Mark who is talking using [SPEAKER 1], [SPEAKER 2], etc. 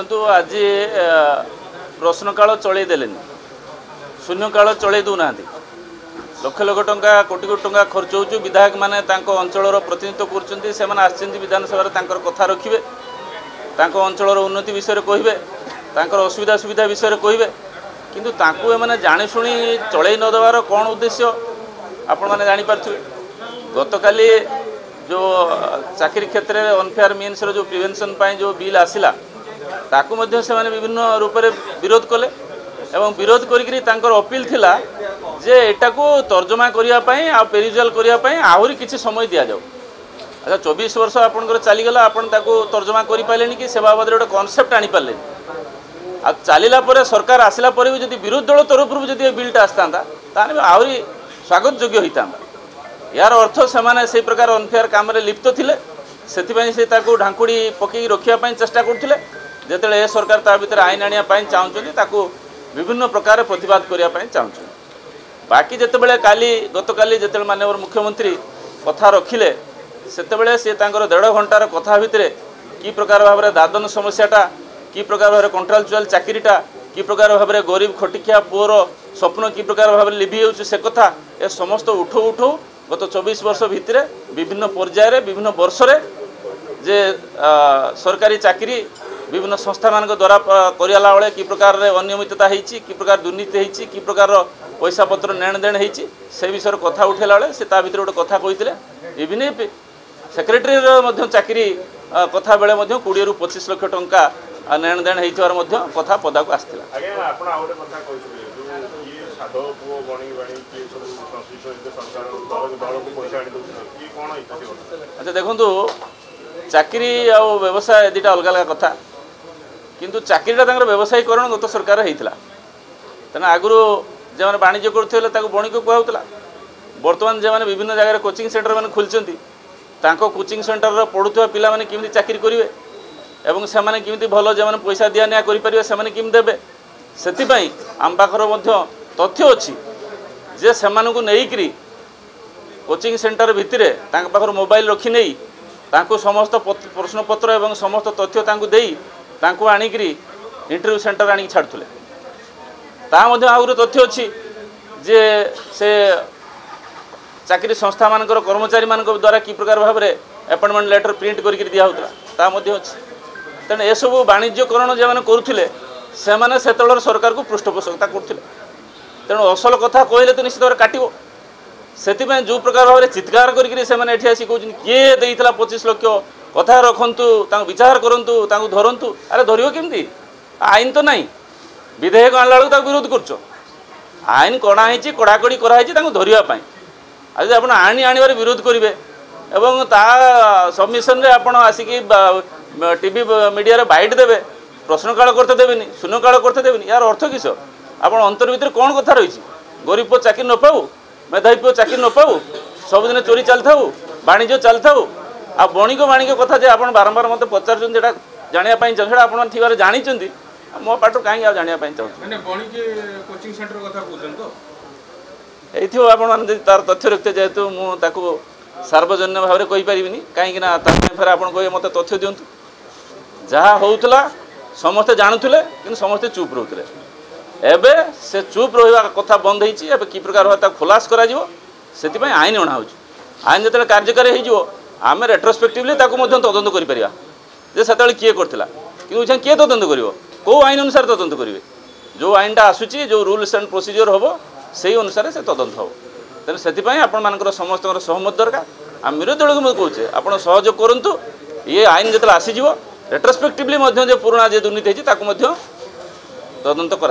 [SPEAKER 1] ଦେଖନ୍ତୁ आज प्रश्नकाल चलई देले शून्यकाल चलई दौना लक्ष लक्ष टंका कोटी कोटी टंका खर्च हो विधायक माने अंचल प्रतिनिधित्व कर विधानसभा कथा रखिए अंचल उन्नति विषय कहे असुविधा सुविधा विषय कहे किंतु तांको एमाने जानी शुणी चलई न देवार कौन उद्देश्य आपण मैंने जानीपारे गतकाली जो चाकरी क्षेत्र में अनफेयर मीन्स जो प्रिवेंशन जो बिल आसिला ताकू मध्य से विभिन्न रूप से विरोध कले एवं विरोध करी अपील थिला जे एटा को तर्जमा करने आ पेरिजुआल करने आहरी किसी समय दि जाऊ। अच्छा 24 वर्ष आपंकर चलीगला आपन तर्जमा कर पारे कि से बाबद गोटे कनसेप्ट आनी पारे आ चलला सरकार आसला भी जब विरोधी दल तरफ जब बिलटा आसता आहरी स्वागत योग्य होता यार अर्थ से प्रकार अनफेयर काम लिप्त थिले से ढांकुड़ी पकई रखापी चेष्टा करते जिते सरकार ता भीतर आईन आने चाहूँ विभिन्न प्रकार प्रतिवाद करने चाहूँ बाकी जितेबाला काली गतकाली जिते माननीय मुख्यमंत्री कथा रखिले से 1.5 घंटार कथा भितर कि प्रकार भाव में दादन समस्याटा कि प्रकार भाव कंट्राक्चुअल चाकरीटा कि प्रकार भाव में गरीब खटिखिया पुअर स्वप्न कि प्रकार भाव में लिभि जाऊँ से कथा ए समस्त उठो उठो गत 24 वर्ष भितर विभिन्न पर्यायर विभिन्न वर्ष जे सरकारी चाकरी विभिन्न संस्था मान द्वारा करियाला बेले कि प्रकार अनियमितता होती कि प्रकार दुर्नीति होती कि प्रकार पैसा पत्र नेण देण होती से विषय कथा उठेला बेले से भीतर गोटे कथा कहते इवन सेक्रेटरी चाकरी कथा बेले 20 ରୁ 25 लाख टंका नेण देण होइथिवार कथा पदा को आसला। अच्छा देखो चाकरी आ व्यवसाय दुटा अलग अलग कथा किंतु चाकरीटा व्यवसायीकरण गत सरकार होता तेना आगु जो वाणिज्य करुले बणिक कहला बर्तमान जो विभिन्न जगह कोचिंग सेंटर मैंने खोलती कोचिंग सेंटर पढ़ुवा पिला माने किमिति चाकरी करेंगे एवं से किमिति भल जो पैसा दिया निया करेंगे से किमिति देवे से आम पाखर तथ्य अच्छी जे से नहीं कोचिंग सेंटर भितर पाखर मोबाइल रखी नहीं समस्त प्रश्न पत्र एवं समस्त तथ्य तांको आनिकी इंटरव्यू सेंटर आनिक छाड़ुले आगुरी तथ्य अच्छी जे से चाकरी संस्था मानकर कर्मचारी मान द्वारा कि प्रकार भाव में अपॉइंटमेंट लेटर प्रिंट करके दिया होता अच्छी तेणु यह सब वाणिज्यकरण जो मैंने करुले से सरकार को पृष्ठपोषकता करते तेणु असल कथा कहले तो निश्चित भाव काटो से जो प्रकार भाव में चित्कार करके आसी कहते किए देता 25 लाख कथा रखु विचार करूँ धरतु अरे धर केमती आईन तो नहीं विधेयक आणला बेलू विरोध कर आईन कणाई कड़ाकड़ी कराई धरवाई आज आप आईन आने विरोध करेंगे एवं ता सबमिशन आपड़ आसिकी टीवी मीडिया बाइट देवे प्रश्नकाल करते देवेनि शून्यकाल करते देवेनि यार अर्थ किस आप अंतर भर कौन कथा रही गरीब पुओ चाकरी न पाऊ मेधावी पुओ चाकरी न पाऊ सबुदिन चोरी चलता वाणिज्य चलता आ बणिक वाणिक कथा जे आप बारंबार मत पचार जानापी चाहूँ आप ठीक जानते मो पाठ कहीं जानापी चाहूँ ये तार तथ्य रखते जेहेतु मुझे सार्वजनिक भाव में कहीपरि कहीं फिर आप मत तथ्य दिंतु जहाँ होता समस्ते जानूले कि समस्ते चुप रोते एवं से चुप रहा कथा बंद हो कि प्रकार भाव खुलास कर आईन अणा हो आईन जो कार्यकारी हो आम रेट्रोस्पेक्टिवली तदंत कर से किए करता कि किए तदंत कर कौ आईन अनुसार तदंत करेंगे जो आईनटा आसूची जो रूल्स एंड प्रोसीजर हम से अनुसार से तदंत हम तेना से आपण समस्त सहमत दरकार आम विरोधी दल को मुझे कहे आप सहयोग करूँ ये आईन जो आसीज रेट्रोस्पेक्टिवली जो पुराना जो दुर्नीति होती तदंत कर।